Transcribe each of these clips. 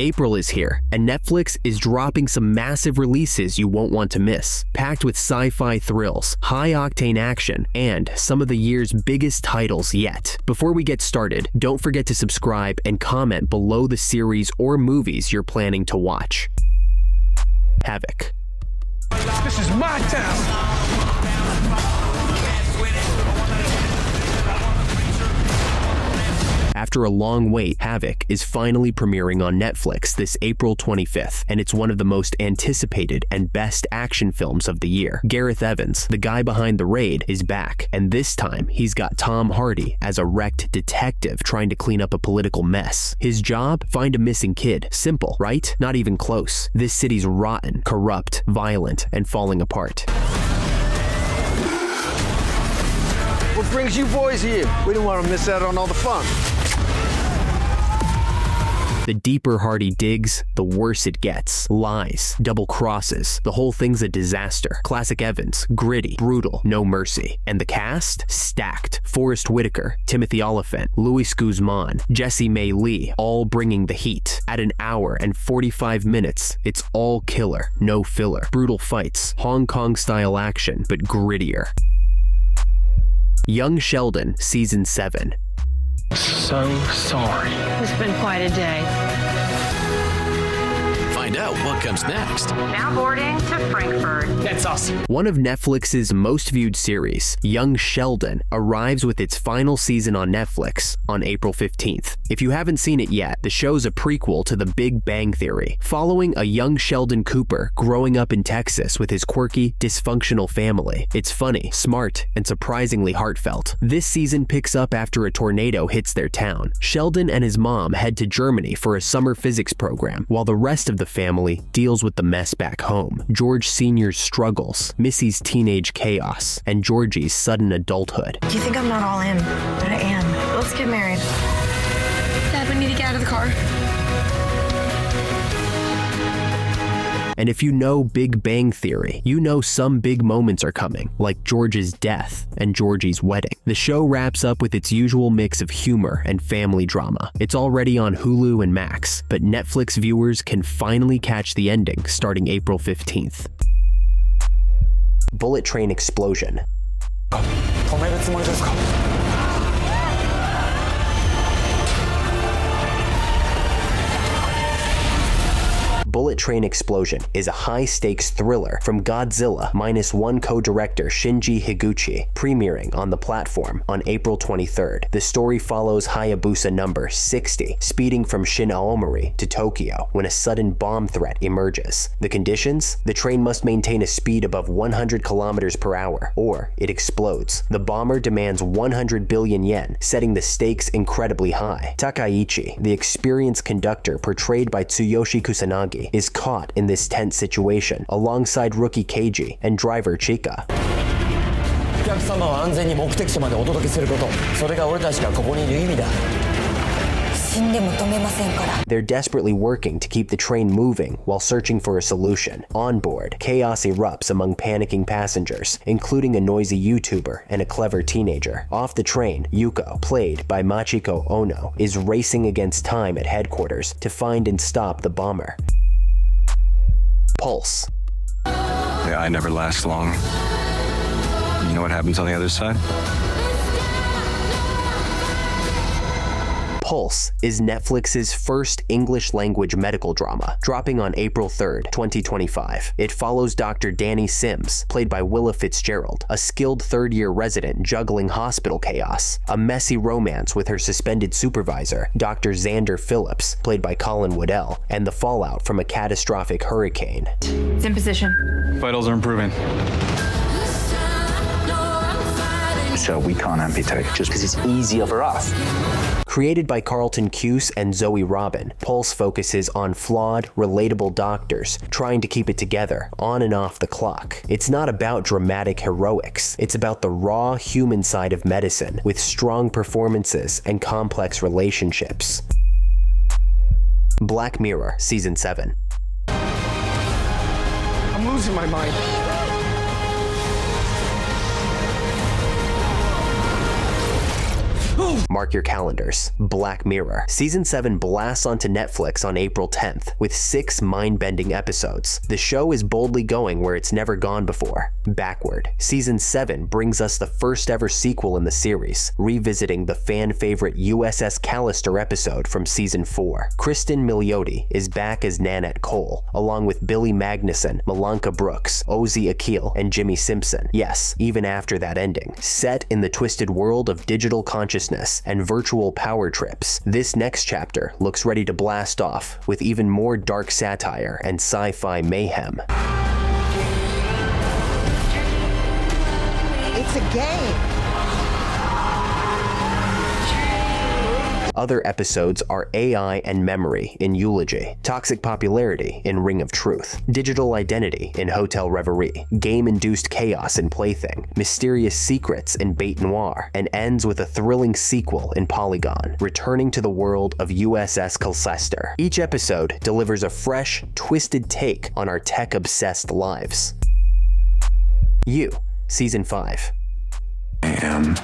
April is here, and Netflix is dropping some massive releases you won't want to miss, packed with sci-fi thrills, high-octane action, and some of the year's biggest titles yet. Before we get started, don't forget to subscribe and comment below the series or movies you're planning to watch. Havoc. This is my town! After a long wait, Havoc is finally premiering on Netflix this April 25th, and it's one of the most anticipated and best action films of the year. Gareth Evans, the guy behind The Raid, is back, and this time he's got Tom Hardy as a wrecked detective trying to clean up a political mess. His job? Find a missing kid. Simple, right? Not even close. This city's rotten, corrupt, violent, and falling apart. What brings you boys here? We didn't want to miss out on all the fun. The deeper Hardy digs, the worse it gets. Lies, double crosses, the whole thing's a disaster. Classic Evans, gritty, brutal, no mercy. And the cast? Stacked. Forrest Whitaker, Timothy Olyphant, Luis Guzman, Jessie May Lee, all bringing the heat. At an hour and 45 minutes, it's all killer, no filler. Brutal fights, Hong Kong-style action, but grittier. Young Sheldon, Season 7. So sorry. It's been quite a day. Find out what comes next. Now boarding to Frankfurt. That's us. One of Netflix's most viewed series, Young Sheldon, arrives with its final season on Netflix on April 15th. If you haven't seen it yet, the show's a prequel to The Big Bang Theory, following a young Sheldon Cooper growing up in Texas with his quirky, dysfunctional family. It's funny, smart, and surprisingly heartfelt. This season picks up after a tornado hits their town. Sheldon and his mom head to Germany for a summer physics program, while the rest of the family deals with the mess back home. George Sr.'s struggles, Missy's teenage chaos, and Georgie's sudden adulthood. You think I'm not all in, but I am. Let's get married. Dad, we need to get out of the car. And if you know Big Bang Theory, you know some big moments are coming, like George's death and Georgie's wedding. The show wraps up with its usual mix of humor and family drama. It's already on Hulu and Max, but Netflix viewers can finally catch the ending starting April 15th. Bullet Train Explosion. Bullet Train Explosion is a high-stakes thriller from Godzilla -1 co-director Shinji Higuchi, premiering on the platform on April 23rd. The story follows Hayabusa number 60, speeding from Shin Aomori to Tokyo when a sudden bomb threat emerges. The conditions? The train must maintain a speed above 100 kilometers per hour, or it explodes. The bomber demands 100 billion yen, setting the stakes incredibly high. Takaichi, the experienced conductor portrayed by Tsuyoshi Kusanagi, is caught in this tense situation alongside rookie Keiji and driver Chika. They're desperately working to keep the train moving while searching for a solution. On board, chaos erupts among panicking passengers, including a noisy YouTuber and a clever teenager. Off the train, Yuko, played by Machiko Ono, is racing against time at headquarters to find and stop the bomber. Pulse. Yeah, I never last long. You know what happens on the other side? Pulse is Netflix's first English-language medical drama, dropping on April 3rd, 2025. It follows Dr. Danny Sims, played by Willa Fitzgerald, a skilled third-year resident juggling hospital chaos, a messy romance with her suspended supervisor, Dr. Xander Phillips, played by Colin Waddell, and the fallout from a catastrophic hurricane. It's in position. Vitals are improving. So we can't amputate just because it's easier for us. Created by Carlton Cuse and Zoe Robin, Pulse focuses on flawed, relatable doctors trying to keep it together on and off the clock. It's not about dramatic heroics. It's about the raw human side of medicine with strong performances and complex relationships. Black Mirror Season 7. I'm losing my mind. Mark your calendars. Black Mirror. Season 7 blasts onto Netflix on April 10th with 6 mind-bending episodes. The show is boldly going where it's never gone before. Backward. Season 7 brings us the first ever sequel in the series, revisiting the fan-favorite USS Callister episode from Season 4. Kristen Milioti is back as Nanette Cole, along with Billy Magnuson, Malanka Brooks, Ozzy Akil, and Jimmy Simpson. Yes, even after that ending. Set in the twisted world of digital consciousness and virtual power trips, this next chapter looks ready to blast off with even more dark satire and sci-fi mayhem. It's a game. Other episodes are AI and Memory in Eulogy, Toxic Popularity in Ring of Truth, Digital Identity in Hotel Reverie, Game-Induced Chaos in Plaything, Mysterious Secrets in Bait Noir, and ends with a thrilling sequel in Polygon, returning to the world of USS Callister. Each episode delivers a fresh, twisted take on our tech-obsessed lives. You, Season 5. I am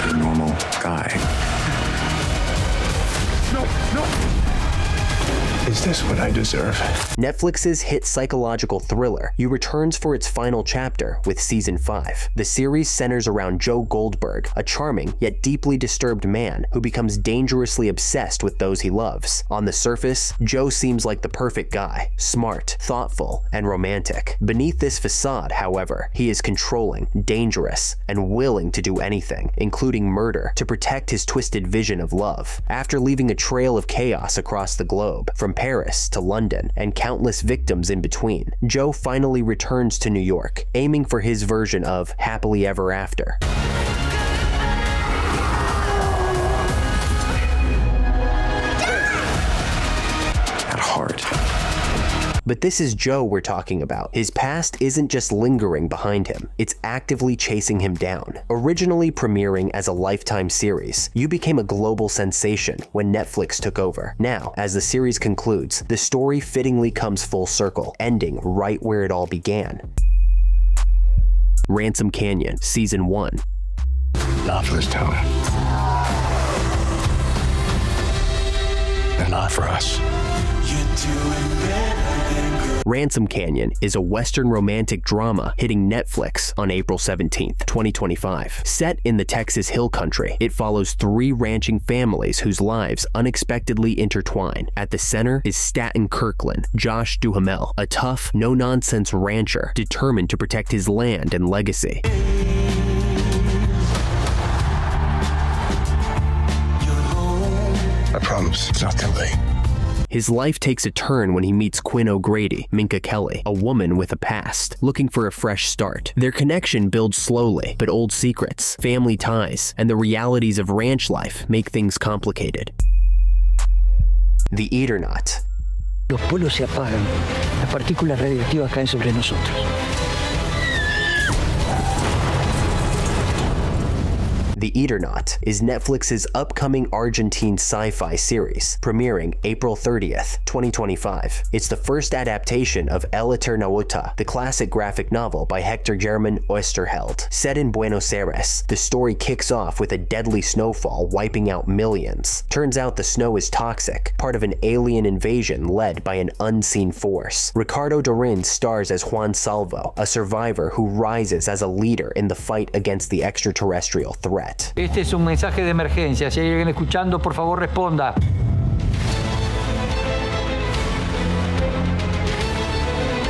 a normal guy. No. Is this what I deserve? Netflix's hit psychological thriller returns for its final chapter with Season 5. The series centers around Joe Goldberg, a charming yet deeply disturbed man who becomes dangerously obsessed with those he loves. On the surface, Joe seems like the perfect guy, smart, thoughtful, and romantic. Beneath this facade, however, he is controlling, dangerous, and willing to do anything, including murder, to protect his twisted vision of love. After leaving a trail of chaos across the globe, from Paris to London, and countless victims in between, Joe finally returns to New York, aiming for his version of happily ever after. At heart. But this is Joe we're talking about. His past isn't just lingering behind him, it's actively chasing him down. Originally premiering as a Lifetime series, You became a global sensation when Netflix took over. Now, as the series concludes, the story fittingly comes full circle, ending right where it all began. Ransom Canyon, Season 1. Not for this town. They're not for us. Ransom Canyon is a Western romantic drama hitting Netflix on April 17th, 2025. Set in the Texas Hill Country, it follows 3 ranching families whose lives unexpectedly intertwine. At the center is Stanton Kirkland, Josh Duhamel, a tough, no-nonsense rancher determined to protect his land and legacy. I promise it's not too late. His life takes a turn when he meets Quinn O'Grady, Minka Kelly, a woman with a past, looking for a fresh start. Their connection builds slowly, but old secrets, family ties, and the realities of ranch life make things complicated. The Eternaut. Los pueblos se apagan, las partículas radiactivas caen sobre nosotros. The Eternaut is Netflix's upcoming Argentine sci-fi series, premiering April 30th, 2025. It's the first adaptation of El Eternauta, the classic graphic novel by Hector Germán Oesterheld. Set in Buenos Aires, the story kicks off with a deadly snowfall wiping out millions. Turns out the snow is toxic, part of an alien invasion led by an unseen force. Ricardo Darín stars as Juan Salvo, a survivor who rises as a leader in the fight against the extraterrestrial threat. Este es un mensaje de emergencia. Si hay alguien escuchando, por favor responda.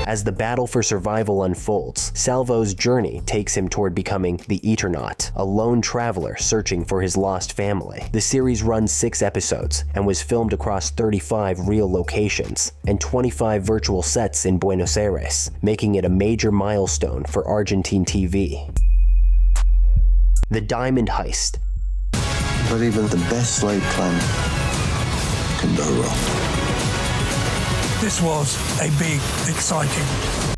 As the battle for survival unfolds, Salvo's journey takes him toward becoming the Eternaut, a lone traveler searching for his lost family. The series runs 6 episodes and was filmed across 35 real locations and 25 virtual sets in Buenos Aires, making it a major milestone for Argentine TV. The Diamond Heist. But even the best laid plan can go wrong. This was a big, exciting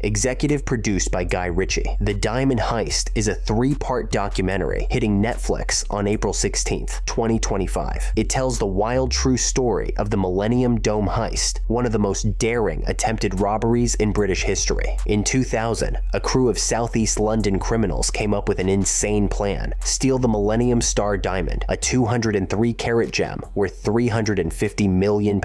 Executive produced by Guy Ritchie, The Diamond Heist is a 3-part documentary hitting Netflix on April 16th, 2025. It tells the wild true story of the Millennium Dome heist, one of the most daring attempted robberies in British history. In 2000, a crew of Southeast London criminals came up with an insane plan: steal the Millennium Star Diamond, a 203-carat gem worth £350 million.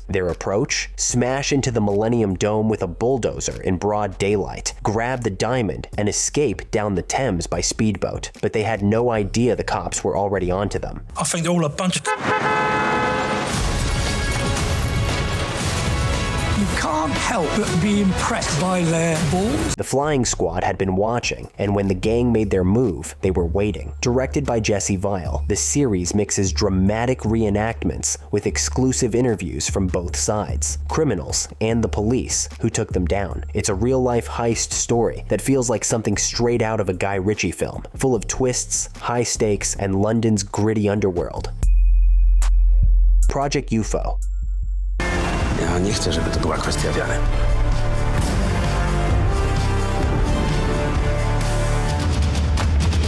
Their approach? Smash into the Millennium Dome with a bulldozer in broad daylight, grab the diamond, and escape down the Thames by speedboat. But they had no idea the cops were already onto them. I think they're all a bunch of... You can't help but be impressed by their balls. The flying squad had been watching, and when the gang made their move, they were waiting. Directed by Jesse Vile, the series mixes dramatic reenactments with exclusive interviews from both sides, criminals and the police who took them down. It's a real-life heist story that feels like something straight out of a Guy Ritchie film, full of twists, high stakes, and London's gritty underworld. Project UFO. Ja nie chcę, żeby to była kwestia wiary.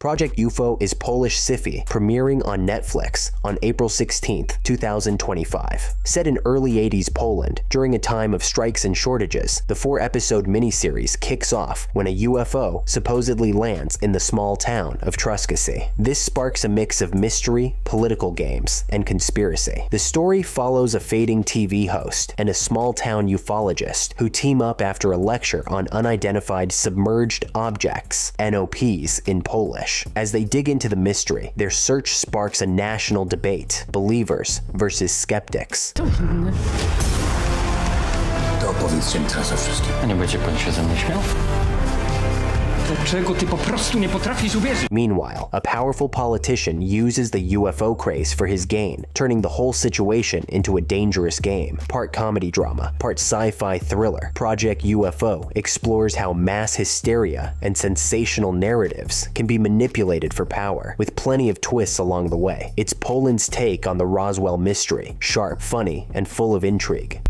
Project UFO is Polish sci-fi, premiering on Netflix on April 16th, 2025. Set in early 80s Poland, during a time of strikes and shortages, the 4-episode miniseries kicks off when a UFO supposedly lands in the small town of Truskasy. This sparks a mix of mystery, political games, and conspiracy. The story follows a fading TV host and a small-town ufologist who team up after a lecture on unidentified submerged objects, NOPs in Polish. As they dig into the mystery, their search sparks a national debate: believers versus skeptics. To opowiedzcie mi teraz o wszystkim. A nie będzie pan się ze mnie śmiał? Dlaczego ty po prostu nie potrafisz uwierzyć? Meanwhile, a powerful politician uses the UFO craze for his gain, turning the whole situation into a dangerous game. Part comedy drama, part sci-fi thriller, Project UFO explores how mass hysteria and sensational narratives can be manipulated for power, with plenty of twists along the way. It's Poland's take on the Roswell mystery, sharp, funny, and full of intrigue.